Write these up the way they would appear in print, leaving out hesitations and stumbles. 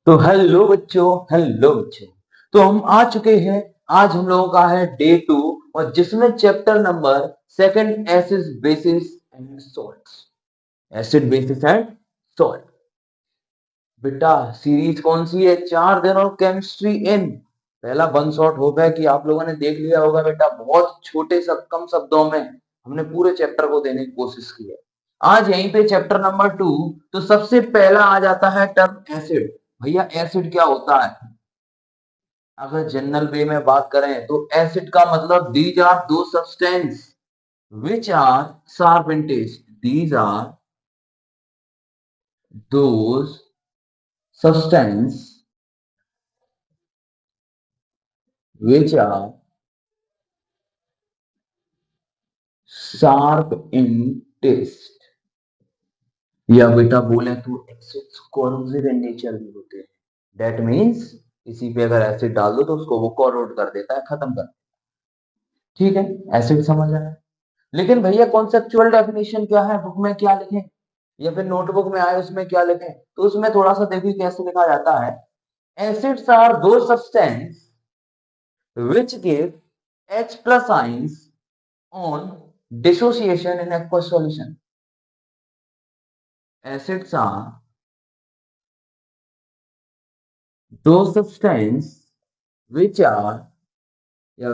तो हेलो बच्चों। तो हम आ चुके हैं। आज हम लोगों का है डे 2 और जिसमें chapter number second acid basis and salts. Acid basis and salt. बेटा सीरीज कौन सी है? 4 दिन और केमिस्ट्री इन। पहला वन शॉट होप है कि आप लोगों ने देख लिया होगा बेटा। बहुत छोटे सब कम शब्दों में हमने पूरे चैप्टर को देने की कोशिश की है। आज यहीं पे चैप्टर नंबर 2। तो सबसे पहला आ जाता है टर्म एसिड। भैया एसिड क्या होता है? अगर जनरल वे में बात करें तो एसिड का मतलब दीज आर दो substance which are sharp in taste. These are those substance which are sharp in taste. या बेटा बोले तो एसिड्स corrosive in nature भी होते हैं। That means इसी पे अगर एसिड डाल दो तो उसको वो corrode कर देता है, खत्म कर। ठीक है, एसिड समझ आया। लेकिन भैया कॉन्सेप्चुअल डेफिनेशन क्या है, बुक में क्या लिखें या फिर नोटबुक में आए उसमें क्या लिखें? तो उसमें थोड़ा सा देखिए कैसे लिखा जाता है। एसिड्स आर दो substance which give H plus ions on dissociation in aqueous solution. Acids are those substances which are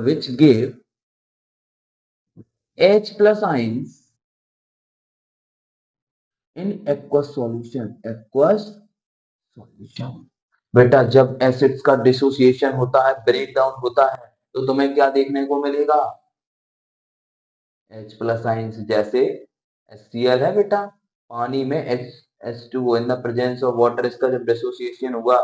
which give H plus ions in aqueous solution. Aqueous solution. बेटा जब एसिड्स का डिसोसिएशन होता है, break down होता है, तो तुम्हें क्या देखने को मिलेगा? H प्लस आइंस, जैसे HCl है बेटा। पानी में H2O in the presence of water, इसका जब डिसोसिएशन हुआ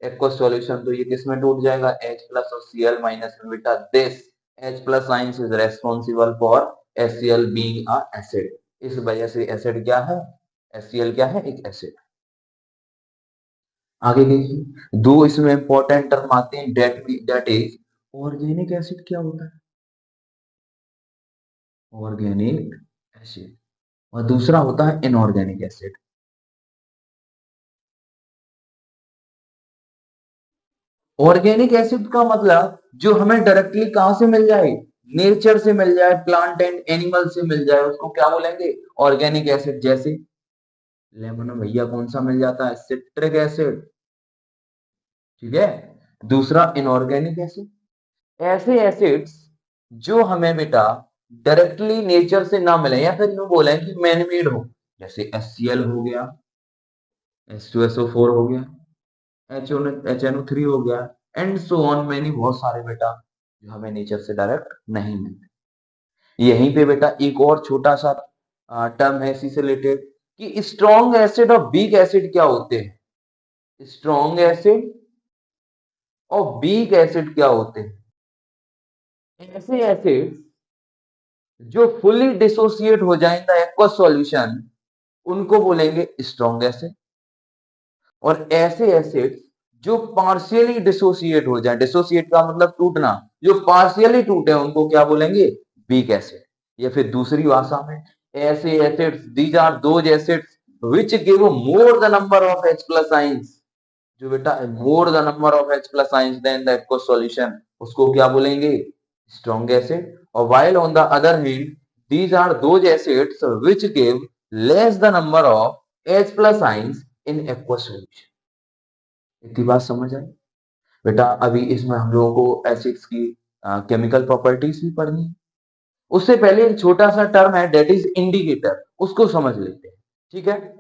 एक्वस सॉल्यूशन तो ये किस में टूट जाएगा? H प्लस और Cl माइनस में। बेटा this H plus ions is responsible for HCl being a acid. इस वजह से एसिड क्या है? HCl क्या है? एक एसिड। आगे देखिए दो इसमें इंपॉर्टेंट टर्म आते हैं, दैट इज ऑर्गेनिक एसिड। क्या होता है ऑर्गेनिक एसिड? और दूसरा होता है इनऑर्गेनिक एसिड। ऑर्गेनिक एसिड का मतलब जो हमें डायरेक्टली कहां से मिल जाए? नेचर से मिल जाए, प्लांट एंड एनिमल से मिल जाए, उसको क्या बोलेंगे? Organic acid. जैसे लेमन में भैया कौन सा मिल जाता है? Citric acid. ठीक है। दूसरा इनऑर्गेनिक एसिड, ऐसे एसिड्स जो हमें बेटा डायरेक्टली नेचर से ना मिले या फिर यूं बोले कि मैन मेड हो। जैसे HCl हो गया, H2SO4 हो गया, HNO3 हो गया, एंड सो ऑन मैनी, बहुत सारे बेटा जो हमें नेचर से डायरेक्ट नहीं मिलते। यहीं पे बेटा एक और छोटा सा टर्म है इसी से रिलेटेड कि स्ट्रॉन्ग एसिड और वीक एसिड क्या होते हैं? स्ट्रॉन्ग एसिड और वीक एसिड क्या होते हैं? ऐसे एसिड जो फुली डिसोसिएट हो जाए इन द एक्वस सॉल्यूशन उनको बोलेंगे स्ट्रॉन्ग एसिड। और ऐसे एसिड जो पार्शियली डिसोसिएट हो जाए, डिसोसिएट का मतलब टूटना, जो पार्शियली टूटे उनको क्या बोलेंगे? Weak acid. या फिर दूसरी भाषा में ऐसे acids, these are those acids which give more the number of H plus ions. जो बेटा more the number of H plus ions then the aqueous solution, उसको क्या बोलेंगे? Strong acid. और while on the other hand these are those acids which give less the number of H plus ions in aqueous solution। इतनी बात समझ आई? बेटा अभी इसमें हम लोगों को एसिड्स की केमिकल प्रॉपर्टीज भी पढ़नी है। उससे पहले एक छोटा सा टर्म है दैट इज इंडिकेटर, उसको समझ लेते हैं। ठीक है।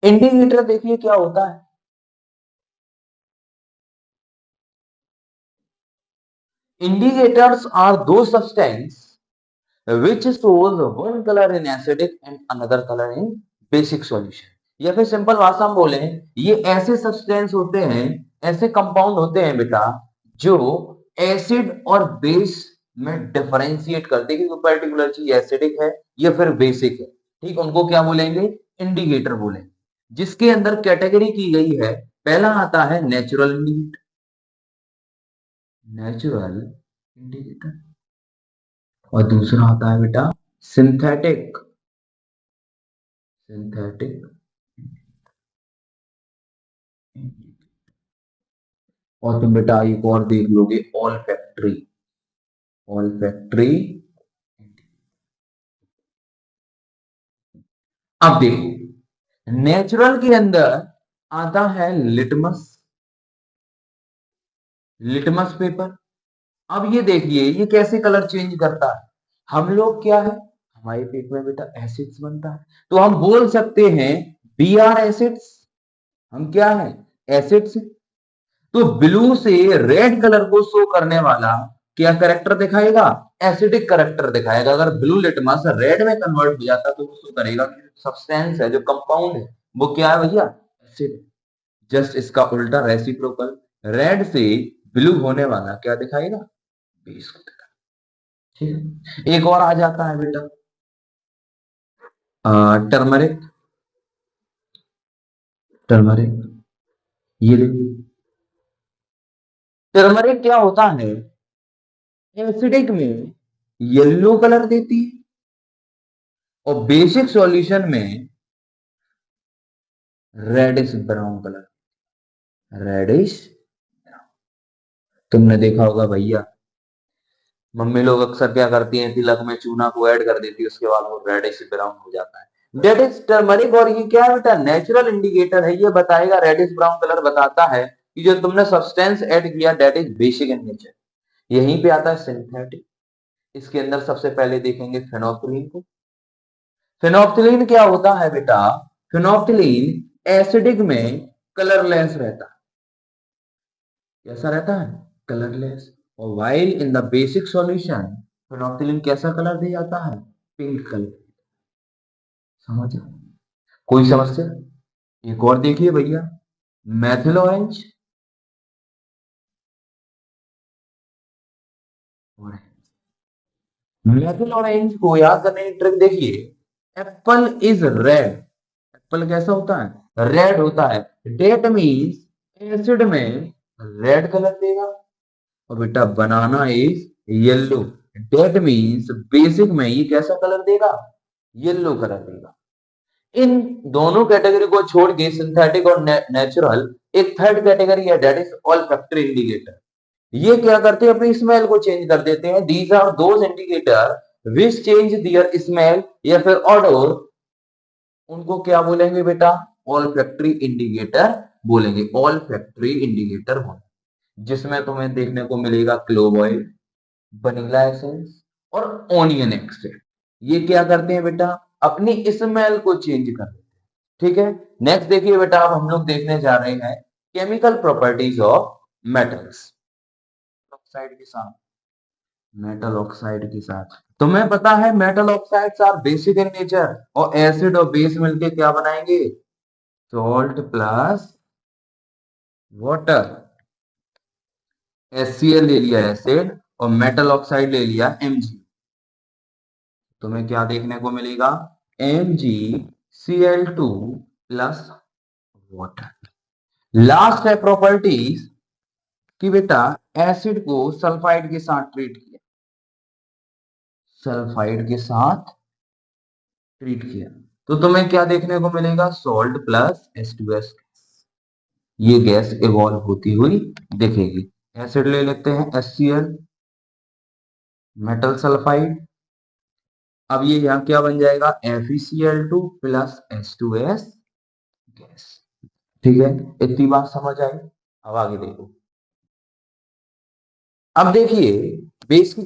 इंडिकेटर देखिए क्या होता है। Indicators are those substance which shows one color in acidic and another color in basic solution। या फिर सिंपल भाषा में बोले, ये ऐसे सब्सटेंस होते हैं, ऐसे कंपाउंड होते हैं बेटा जो एसिड और बेस में डिफरेंशिएट करते हैं कि कोई पर्टिकुलर चीज एसिडिक है या फिर बेसिक है। ठीक, उनको क्या बोलेंगे? इंडिकेटर बोलेंगे। जिसके अंदर कैटेगरी की गई है, पहला आता है नेचुरल इंडिकेटर। Natural indicator. और दूसरा आता है बेटा सिंथेटिक। सिंथेटिक। और तुम बेटा एक और देख लोगे, ऑल फैक्ट्री। All factory. अब देखो, नेचुरल के अंदर आता है लिटमस, लिटमस पेपर। अब ये देखिए ये कैसे कलर चेंज करता है। हम लोग क्या है, हमारे पेट में बेटा एसिड्स बनता है, तो हम बोल सकते हैं बी आर एसिड्स। हम क्या है, एसिड्स। तो ब्लू से रेड कलर को शो करने वाला क्या करेक्टर दिखाएगा, एसिडिक करेक्टर दिखाएगा। अगर ब्लू लिटमस रेड में कन्वर्ट हो जाता तो वो शो करेगा कि सब्सटेंस है, जो कंपाउंड है वो क्या है भैया, एसिड। जस्ट इसका उल्टा रेसिप्रोकल, रेड से ब्लू होने वाला क्या दिखाएगा, बेस को दिखाएगा। ठीक है, एक और आ जाता है बेटा टर्मरिक। टर्मरिक, ये देखिए, टर्मरिक क्या होता है, एसिडिक में येलो कलर देती है और बेसिक सॉल्यूशन में रेडिश ब्राउन कलर। रेडिश, तुमने देखा होगा भैया, मम्मी लोग अक्सर क्या करती हैं, तिलक में चूना को ऐड कर देती है, उसके बाद वो रेडिश ब्राउन हो जाता है। That is turmeric. और ये क्या है बेटा, नेचुरल इंडिकेटर है, ये बताएगा, रेडिश ब्राउन कलर बताता है कि जो तुमने सब्सटेंस ऐड किया that is basic in nature. यहीं पे आता है सिंथेटिक। इसके अंदर सबसे पहले देखेंगे फेनोक्सिलीन को। फेनोक्सिलीन क्या होता है बेटा, फेनोक्सिलीन एसिडिक में कलरलेस रहता है। कैसा रहता है, कलरलेस। और while in the basic solution phenolphthalein कैसा कलर दे जाता है, पिंक कलर। समझ, कोई समस्या। एक और देखिए भैया, मैथिल ऑरेंज। मैथिल ऑरेंज को याद करने की ट्रिक देखिए, एप्पल इज रेड। एप्पल कैसा होता है, रेड होता है। डेट मीन्स एसिड में रेड कलर देगा। और बेटा banana is yellow. That means basic में ये कैसा कलर देगा, येलो कलर देगा। इन दोनों कैटेगरी को छोड़ के सिंथेटिक और नेचुरल, एक थर्ड कैटेगरी है, that is olfactory indicator. ये क्या करते हैं, अपनी स्मेल को चेंज कर देते हैं। These are those indicator which change their smell या फिर ऑडोर। उनको क्या बोलेंगे बेटा, ऑल फैक्ट्री इंडिकेटर बोलेंगे, ऑल फैक्ट्री इंडिकेटर बोलेंगे। जिसमें तुम्हें देखने को मिलेगा क्लोव ऑयल, वनीला एसेंस और ओनियन एक्सट्रैक्ट। ये क्या करते हैं बेटा, अपनी स्मेल को चेंज कर देते हैं। ठीक है, नेक्स्ट देखिए बेटा, अब हम लोग देखने जा रहे हैं chemical properties of metals. Oxide के साथ, मेटल ऑक्साइड के साथ तुम्हें पता है metal oxides are basic in nature, और एसिड और बेस मिलके क्या बनाएंगे, सॉल्ट प्लस वाटर। HCl ले लिया एसिड और मेटल ऑक्साइड ले लिया Mg। तुम्हें क्या देखने को मिलेगा, MgCl2 प्लस वाटर। लास्ट है प्रॉपर्टीज कि बेटा एसिड को सल्फाइड के साथ ट्रीट किया, सल्फाइड के साथ ट्रीट किया, तो तुम्हें क्या देखने को मिलेगा, सॉल्ट प्लस H2S। ये गैस इवॉल्व होती हुई दिखेगी। एसिड ले लेते हैं HCl, मेटल सल्फाइड। अब ये यहाँ क्या बन जाएगा, FeCl2 प्लस H2S गैस। ठीक है, इतनी बात समझ आई। अब आगे देखो, अब देखिए बेस की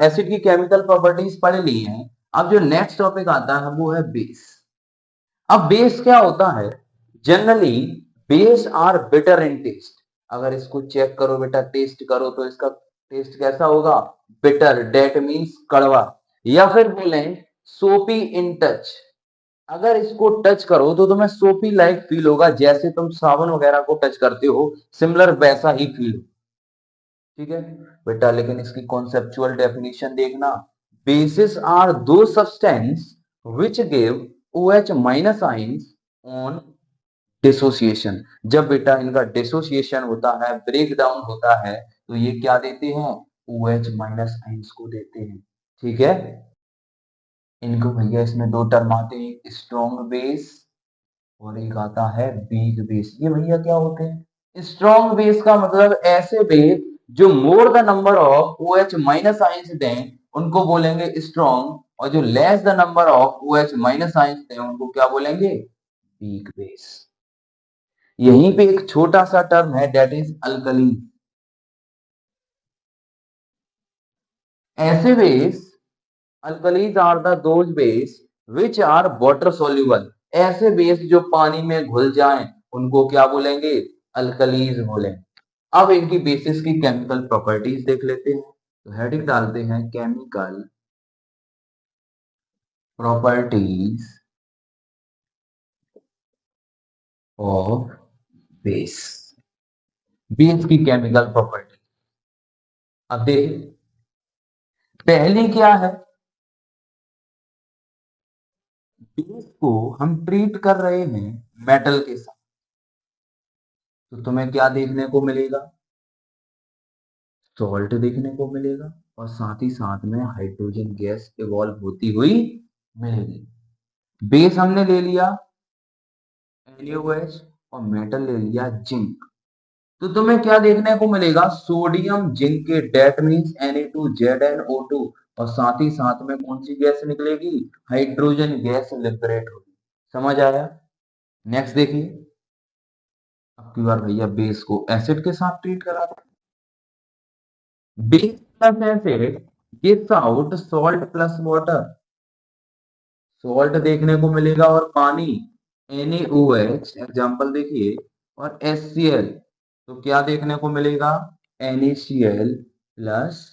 एसिड की केमिकल प्रॉपर्टीज पढ़ ली हैं। अब जो नेक्स्ट टॉपिक आता है वो है बेस। अब बेस क्या होता है, generally base are bitter in taste. अगर इसको चेक करो बेटा, टेस्ट करो तो इसका टेस्ट कैसा होगा, बिटर, डेट मीन्स कड़वा। या फिर बोले सोपी इन टच, अगर इसको टच करो तो तुम्हें सोपी लाइक फील होगा, जैसे तुम साबुन वगैरह को टच करते हो, सिमिलर वैसा ही फील। ठीक है बेटा, लेकिन इसकी कॉन्सेप्चुअल डेफिनेशन देखना, बेसिस आर दो substance which give OH minus ions on dissociation. जब बेटा इनका डिसोसिएशन होता है, ब्रेक डाउन होता है, तो ये क्या देते हैं, OH माइनस आइंस को देते हैं। ठीक है, इनको भैया इसमें दो टर्म आते हैं, एक स्ट्रॉन्ग बेस और एक आता है वीक बेस। ये भैया क्या होते हैं? स्ट्रॉन्ग बेस का मतलब ऐसे बेस जो more the number of O H minus ions दें उनको बोलेंगे स्ट्रॉन्ग, और जो less the number of O H minus ions दें उनको क्या बोलेंगे? Weak base. यहीं पे एक छोटा सा टर्म है दैट इज अल्कली। ऐसे base, alkalies are the those base which are water soluble. ऐसे बेस जो पानी में घुल जाएं उनको क्या बोलेंगे? अल्कलीज बोलेंगे। अब इनकी बेसिस की केमिकल प्रॉपर्टीज देख लेते हैं। तो हेडिंग डालते हैं chemical properties of base. Base की केमिकल प्रॉपर्टी। अब देखिए पहली क्या है? बेस को हम ट्रीट कर रहे हैं मेटल के साथ, तो तुम्हें क्या देखने को मिलेगा? सॉल्ट देखने को मिलेगा और साथ ही साथ में हाइड्रोजन गैस इवॉल्व होती हुई मिलेगी। बेस हमने ले लिया NaOH और मेटल ले लिया जिंक। तो तुम्हें क्या देखने को मिलेगा? सोडियम जिंक के डेट मीन्स Na2ZnO2, और साथ ही साथ में कौन सी गैस निकलेगी? हाइड्रोजन गैस लिबरेट होगी। समझ आया? नेक्स्ट देखिए, अब की बार भैया बेस को एसिड के साथ ट्रीट करा था। Base plus acid gives out salt plus water. Salt देखने को मिलेगा और पानी NaOH एग्जांपल देखिए, और HCl, तो क्या देखने को मिलेगा? NaCl plus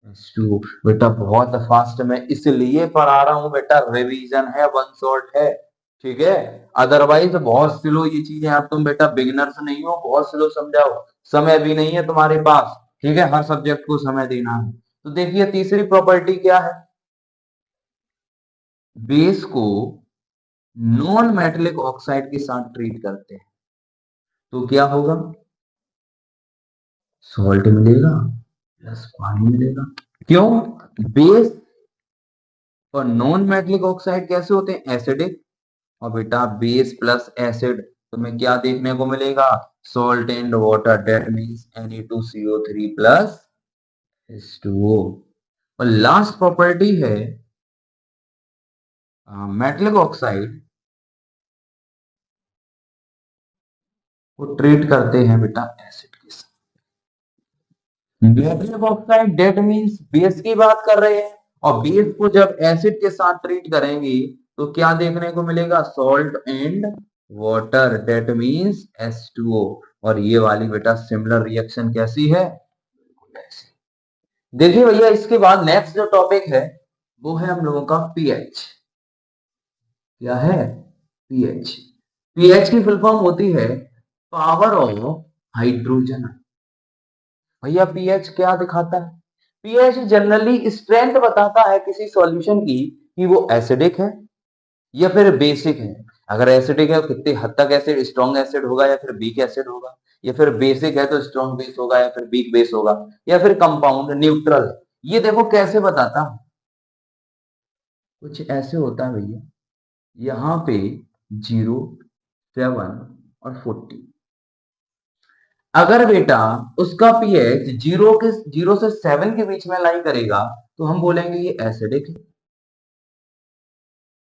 H2O। बेटा बहुत फास्ट में इसलिए पढ़ा रहा हूं बेटा, रिवीजन है, वन शॉट है, ठीक है? अदरवाइज बहुत स्लो ये चीजें, आप तुम बेटा बिगिनर्स नहीं हो, बहुत स्लो समझाओ, समय भी नहीं है तुम्हारे पास, ठीक है? हर सब्जेक्ट को समय देना है। तो देखिए तीसरी प्रॉपर्टी क्या है? बेस को नॉन मेटेलिक ऑक्साइड के साथ ट्रीट करते हैं तो क्या होगा? सॉल्ट मिलेगा प्लस पानी मिलेगा। क्यों? बेस और नॉन मेटेलिक ऑक्साइड कैसे होते हैं? एसिडिक। और बेटा बेस प्लस एसिड तुम्हें क्या देखने को मिलेगा? Salt and water, that means Na2CO3 plus H2O। और लास्ट प्रॉपर्टी है मेटेलिक ऑक्साइड को ट्रीट करते हैं बेटा एसिड के साथ। Metallic oxide that means base की बात कर रहे हैं, और बेस को जब एसिड के साथ ट्रीट करेंगे तो क्या देखने को मिलेगा? Salt and water, that means H2O। और ये वाली बेटा सिमिलर रिएक्शन कैसी है? देखिए भैया इसके बाद नेक्स्ट जो टॉपिक है वो है हम लोगों का पीएच। क्या है? पीएच। पीएच की फुल फॉर्म होती है पावर ऑफ हाइड्रोजन। भैया पीएच क्या दिखाता है? पीएच जनरली स्ट्रेंथ बताता है किसी सॉल्यूशन की कि वो एसिडिक है या फिर बेसिक है। अगर एसिडिक है तो कितनी हद तक एसिड, स्ट्रॉन्ग एसिड होगा या फिर वीक एसिड होगा, या फिर बेसिक है तो स्ट्रॉन्ग बेस होगा या फिर वीक बेस होगा, या फिर कंपाउंड न्यूट्रल है। ये देखो कैसे बताता है, कुछ ऐसे होता है भैया, यहाँ पे 0, 7 और 40। अगर बेटा उसका पीएच 0 से 7 के बीच में लाई करेगा तो हम बोलेंगे ये एसिडिक है।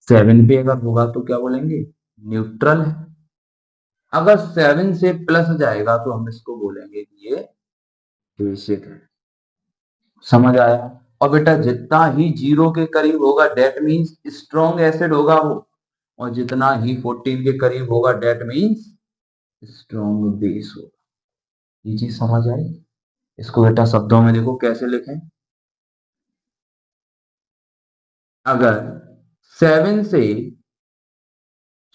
7 पे अगर होगा तो क्या बोलेंगे? न्यूट्रल है। अगर 7 से प्लस जाएगा तो हम इसको बोलेंगे कि ये बेसिक है। समझ आया? और बेटा जितना ही 0 के करीब होगा डेट मीन्स स्ट्रॉन्ग एसिड होगा वो, और जितना ही 14 के करीब होगा डेट मीन्स स्ट्रॉन्ग बेस होगा। ये चीज समझ आई? इसको बेटा शब्दों में देखो कैसे लिखें। अगर 7 से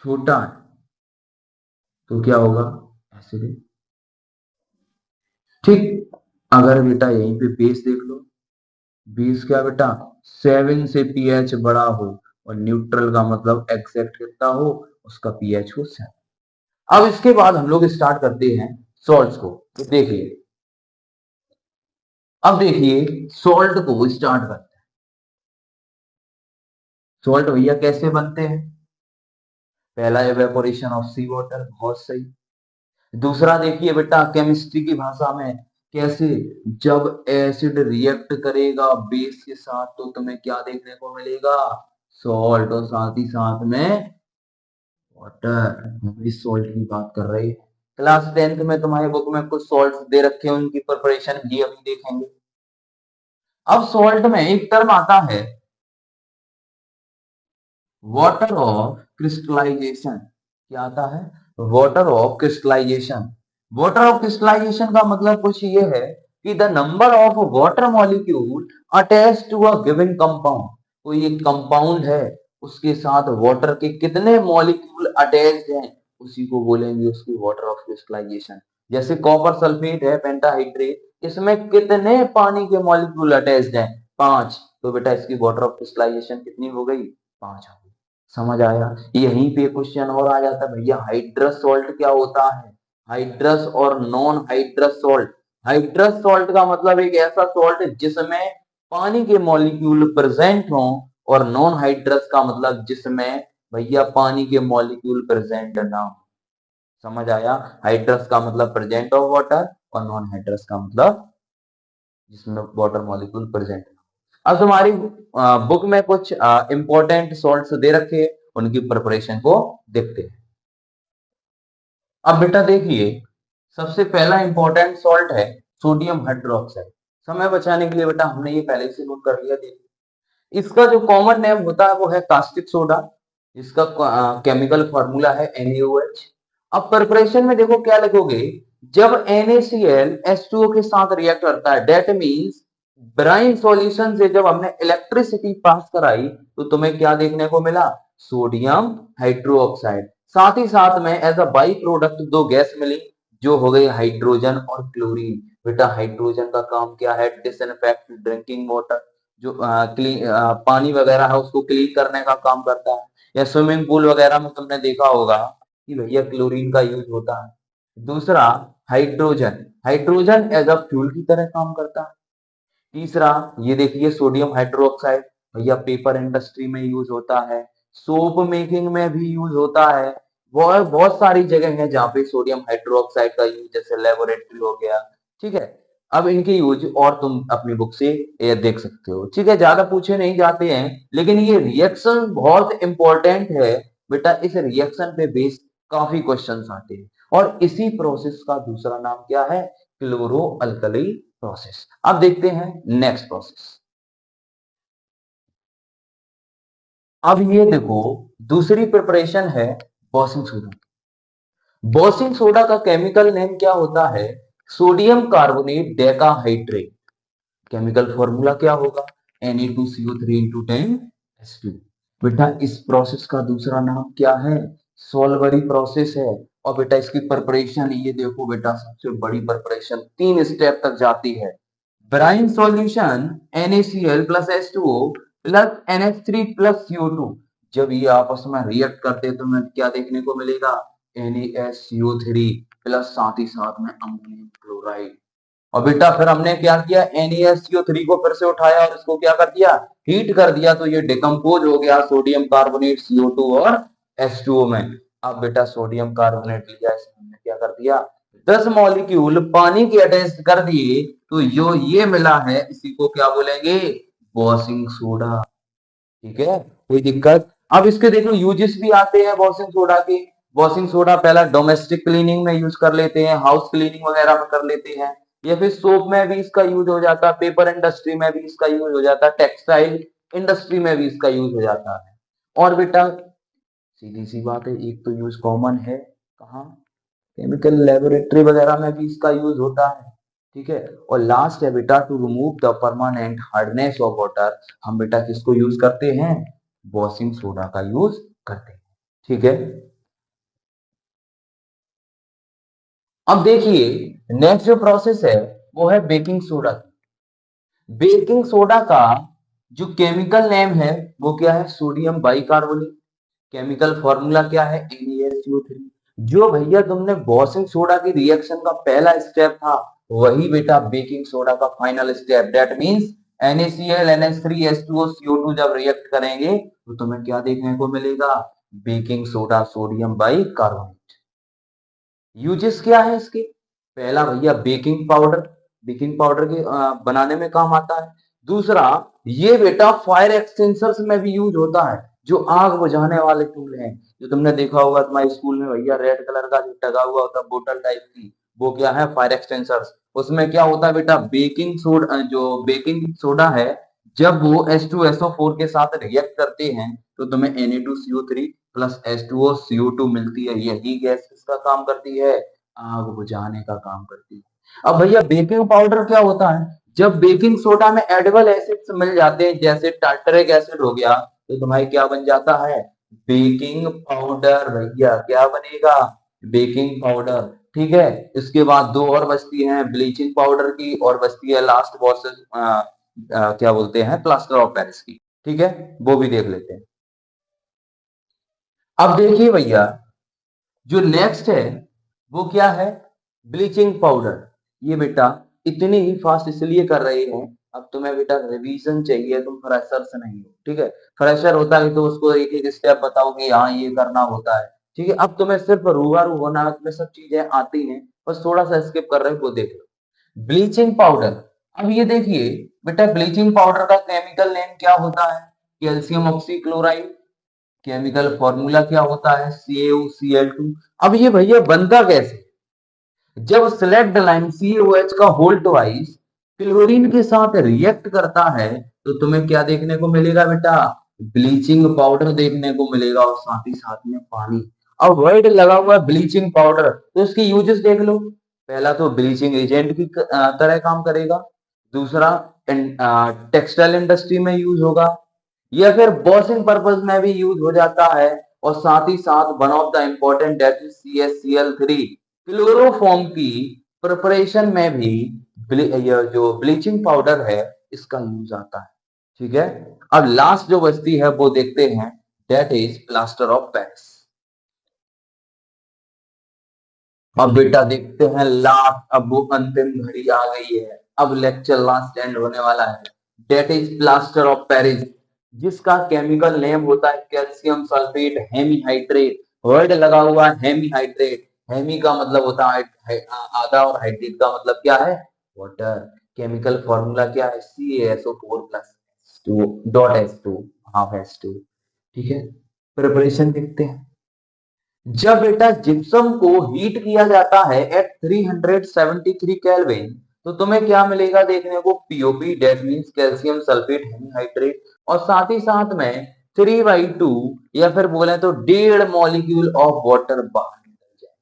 छोटा है तो क्या होगा? एसिडिक। ठीक। अगर बेटा यहीं पे बेस देख लो, बेस क्या बेटा? 7 से पीएच बड़ा हो, और न्यूट्रल का मतलब एग्जैक्ट कितना हो, उसका पीएच हो 7। अब इसके बाद हम लोग स्टार्ट करते हैं सॉल्ट्स को। तो देखिए, अब देखिए सॉल्ट को स्टार्ट करते हैं। सॉल्ट भैया कैसे बनते हैं? पहला एवेपोरेशन ऑफ सी वाटर, बहुत सही। दूसरा देखिए बेटा केमिस्ट्री की भाषा में कैसे, जब एसिड रिएक्ट करेगा बेस के साथ तो तुम्हें क्या देखने को मिलेगा? सॉल्ट, और साथ ही साथ में वाटर। हम इस सॉल्ट की बात कर रहे हैं। क्लास 10th में तुम्हारे बुक में कुछ सॉल्ट्स दे रखे हैं, उनकी प्रिपरेशन भी अभी देखेंगे। अब सॉल्ट में एक टर्म आता है वाटर ऑफ क्रिस्टलाइजेशन। क्या आता है? Water of crystallization. Water of crystallization का मतलब कुछ ये है कि the number of water molecule attach to a given compound. कोई एक कंपाउंड है, उसके साथ वाटर के कितने मॉलिक्यूल अटैच्ड हैं, उसी को बोलेंगे उसकी वाटर ऑफ क्रिस्टलाइजेशन। जैसे कॉपर सल्फेट है पेंटाहाइड्रेट, इसमें कितने पानी के मॉलिक्यूल अटैच्ड हैं? 5। तो बेटा इसकी वाटर ऑफ क्रिस्टलाइजेशन कितनी हो गई? 5 हो गई। समझ आया? यहीं पे क्वेश्चन और आ जाता है भैया, हाइड्रस सॉल्ट क्या होता है? हाइड्रस और non hydrous salt. Hydrous salt का मतलब एक ऐसा सॉल्ट जिसमें पानी के मॉलिक्यूल प्रेजेंट हो, और नॉन हाइड्रस का मतलब जिसमें भैया पानी के मॉलिक्यूल प्रेजेंट ना हो। समझ आया? हाइड्रस का मतलब प्रेजेंट ऑफ वाटर, और नॉन हाइड्रस का मतलब जिसमें वाटर मॉलिक्यूल प्रेजेंट। अब तुम्हारी बुक में कुछ इंपॉर्टेंट सॉल्ट्स दे रखे हैं, उनकी प्रिपरेशन को देखते हैं। अब बेटा देखिए, सबसे पहला इंपॉर्टेंट सॉल्ट है सोडियम हाइड्रोक्साइड। समय बचाने के लिए बेटा हमने ये पहले से नोट कर लिया। देखिए इसका जो कॉमन नेम होता है वो है कास्टिक सोडा। इसका केमिकल फॉर्मूला है NaOH। अब प्रिपरेशन में देखो क्या लिखोगे, जब NaCl H2O के साथ रिएक्ट करता है, डेट मींस ब्राइन सॉल्यूशन से जब हमने इलेक्ट्रिसिटी पास कराई तो तुम्हें क्या देखने को मिला? Sodium hydroxide. साथ ही साथ में एज अ बाई प्रोडक्ट दो गैस मिली, जो हो गई हाइड्रोजन और क्लोरीन। बेटा हाइड्रोजन का काम क्या है? डिसइंफेक्ट ड्रिंकिंग वाटर, जो पानी वगैरह है उसको क्लीन करने का काम करता है। या स्विमिंग पूल वगैरह में तुमने देखा होगा कि भैया क्लोरीन का यूज होता है। दूसरा hydrogen, hydrogen as a fuel की तरह काम करता है। तीसरा ये देखिए सोडियम हाइड्रोक्साइड, भैया पेपर इंडस्ट्री में यूज होता है, सोप मेकिंग में भी यूज होता है। बहुत बहुत सारी जगह है जहाँ पे सोडियम हाइड्रोक्साइड का यूज, जैसे लेबोरेटरी हो गया। ठीक है, अब इनके यूज और तुम अपनी बुक से ये देख सकते हो। ठीक है, ज्यादा पूछे नहीं जाते हैं, लेकिन ये रिएक्शन बहुत इंपॉर्टेंट है बेटा। इस रिएक्शन पे बेस काफी क्वेश्चंस आते हैं, और इसी प्रोसेस का दूसरा नाम क्या है? Chloro alkali process. अब देखते हैं नेक्स्ट प्रोसेस। अब ये देखो, दूसरी प्रिपरेशन है बॉसिंग सोडा। बॉसिंग सोडा का केमिकल नेम क्या होता है? Sodium carbonate decahydrate. Chemical formula क्या होगा? Na2CO3 इंटू 10 बेटा इस प्रोसेस का दूसरा नाम क्या है? सोलवरी प्रोसेस है। और बेटा इसकी प्रिपरेशन ये देखो बेटा, सबसे बड़ी प्रिपरेशन 3 स्टेप तक जाती है। Brine solution NaCl plus H2O plus NH3 plus CO2, जब ये आपस में रिएक्ट करते हैं तो हमें क्या देखने को मिलेगा? NaCO3 प्लस साथ ही साथ में अमोनियम क्लोराइड। और बेटा फिर हमने क्या किया? NaSCO3 को फिर से उठाया और इसको क्या कर दिया? हीट कर दिया, तो ये डिकम्पोज हो गया सोडियम कार्बोनेट CO2 और H2O में। अब बेटा सोडियम कार्बोनेट लिया, इसमें हमने क्या कर दिया? 10 मॉलिक्यूल पानी के अटैच कर दिए, तो जो ये मिला है इसी को क्या बोलेंगे? Washing soda. ठीक है, कोई दिक्कत? अब इसके देखो यूजेस भी आते हैं वॉशिंग सोडा के। वॉशिंग सोडा पहला डोमेस्टिक क्लीनिंग में यूज कर लेते हैं, हाउस क्लीनिंग वगैरह में कर लेते हैं, या फिर सोप में भी इसका यूज हो जाता है, पेपर इंडस्ट्री में भी इसका यूज हो जाता है, टेक्सटाइल इंडस्ट्री में भी इसका यूज हो जाता है। और बेटा सीधी सी बात है, एक तो यूज कॉमन है कहाँ? केमिकल लेबोरेटरी वगैरह में भी इसका यूज होता है। ठीक है, और लास्ट है बेटा to remove the permanent hardness of water. हम बेटा किसको यूज करते हैं? वॉशिंग सोडा का यूज करते हैं। ठीक है, अब देखिए नेक्स्ट जो प्रोसेस है वो है बेकिंग सोडा की। बेकिंग सोडा का जो केमिकल नेम है वो क्या है? Sodium bicarbonate. केमिकल फॉर्मूला क्या है? NaSCO3। जो भैया तुमने वॉशिंग सोडा की रिएक्शन का पहला स्टेप था, वही बेटा बेकिंग सोडा का final step. That means NaCl NH3 H2O CO2 जब रिएक्ट करेंगे तो तुम्हें क्या देखने को मिलेगा, baking soda sodium by carbonate. Uses क्या है इसके, पहला भैया बेकिंग पाउडर के बनाने में काम आता है। दूसरा, ये बेटा फायर एक्सटेंशर्स में भी यूज होता है, जो आग बुझाने वाले टूल हैं, जो तुमने देखा होगा तुम्हारे स्कूल में भैया, रेड कलर का जो टगा हुआ होता है बोतल टाइप की, वो क्या है, फायर एक्सटेंशर्स। उसमें क्या होता है बेटा, बेकिंग सोडा, जो बेकिंग सोडा है, जब वो H2SO4 के साथ रिएक्ट करते हैं तो तुम्हें Na2CO3 प्लस H2O CO2 मिलती है। यही गैस किसका काम करती है, आग बुझाने का काम करती है। अब भैया बेकिंग पाउडर क्या होता है, जब बेकिंग सोडा में एडिबल एसिड्स मिल जाते हैं, जैसे टार्टरिक एसिड हो गया, तो तुम्हारी क्या बन जाता है, बेकिंग पाउडर। भैया क्या बनेगा, बेकिंग पाउडर। ठीक है, इसके बाद दो और बचती हैं ब्लीचिंग पाउडर की, और बचती है लास्ट प्रोसेस क्या बोलते हैं, प्लास्टर ऑफ पेरिस की। ठीक है, वो भी देख लेते हैं। अब देखिए भैया, जो नेक्स्ट है वो क्या है, ब्लीचिंग पाउडर। ये बेटा इतनी ही फास्ट इसलिए कर रहे हैं, अब तुम्हें बेटा रिवीजन चाहिए, तुम फ्रेशर से नहीं हो। ठीक है, फ्रेशर होता है तो उसको एक एक स्टेप बताओ कि हाँ ये करना होता है। ठीक है, अब तुम्हें सिर्फ रूबरू होना है, तुम्हें सब चीजें आती हैं, बस थोड़ा सा स्किप कर रहे हो, वो देख लो। ब्लीचिंग पाउडर, अब ये देखिए बेटा, ब्लीचिंग पाउडर का केमिकल नेम क्या होता है, कैल्शियम ऑक्सीक्लोराइड। केमिकल फॉर्मूला क्या होता है, CaOCl2। अब ये भैया बनता कैसे, जब सिलेक्ट लाइन CaOH का होल्ड ट्वाइस क्लोरीन के साथ रिएक्ट करता है, तो तुम्हें क्या देखने को मिलेगा बेटा, ब्लीचिंग पाउडर देखने को मिलेगा, और साथ ही साथ में पानी। अब वर्ड लगा हुआ है ब्लीचिंग पाउडर, तो इसकी यूजेस देख लो। पहला तो ब्लीचिंग एजेंट की तरह काम करेगा। दूसरा, टेक्सटाइल इंडस्ट्री में यूज होगा, या फिर वॉशिंग पर्पज में भी यूज हो जाता है। और साथ ही साथ one of the important that is CaCl3 chloroform की प्रिपरेशन में भी यह जो ब्लीचिंग पाउडर है इसका यूज आता है। ठीक है, अब लास्ट जो बचती है वो देखते हैं, that is plaster of Paris. अब बेटा देखते हैं लास्ट, अब वो अंतिम घड़ी आ गई है, अब लेक्चर लास्ट एंड होने वाला है। That is plaster of Paris, जिसका केमिकल नेम होता है कैल्शियम सल्फेट हेमीहाइड्रेट। वर्ड लगा हुआ है हेमीहाइड्रेट, हेमी का मतलब होता है आधा, और हाइड्रेट का मतलब क्या है, वाटर। केमिकल फॉर्मूला क्या है, CaSO4 plus H2 half H2। ठीक है, प्रिपरेशन देखते हैं। जब बेटा जिप्सम को हीट किया जाता है एट 373 केल्विन, तो तुम्हें क्या मिलेगा देखने को, POP, that means calcium sulphate hemihydrate, और साथ ही साथ में 3/2 या फिर बोले तो 1.5 मॉलिक्यूल ऑफ वाटर बाहर निकल जाए।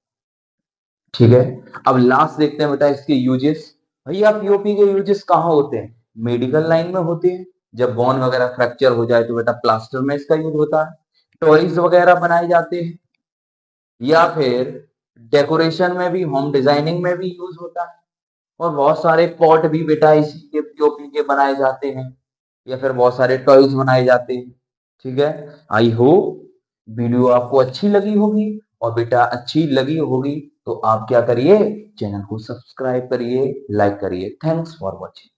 ठीक है, अब लास्ट देखते हैं बेटा इसके यूजेस। भैया POP के यूजेस कहाँ होते हैं, मेडिकल लाइन में होते हैं, जब बोन वगैरह फ्रैक्चर हो जाए तो बेटा प्लास्टर में इसका यूज होता है। टॉयज वगैरह बनाए जाते हैं, या फिर डेकोरेशन में भी, होम डिजाइनिंग में भी यूज होता है। और बहुत सारे पॉट भी बेटा इसी के POP के बनाए जाते हैं, या फिर बहुत सारे टॉयज बनाए जाते हैं। ठीक है, आई होप वीडियो आपको अच्छी लगी होगी, और बेटा अच्छी लगी होगी तो आप क्या करिए, चैनल को सब्सक्राइब करिए, लाइक करिए। Thanks for watching.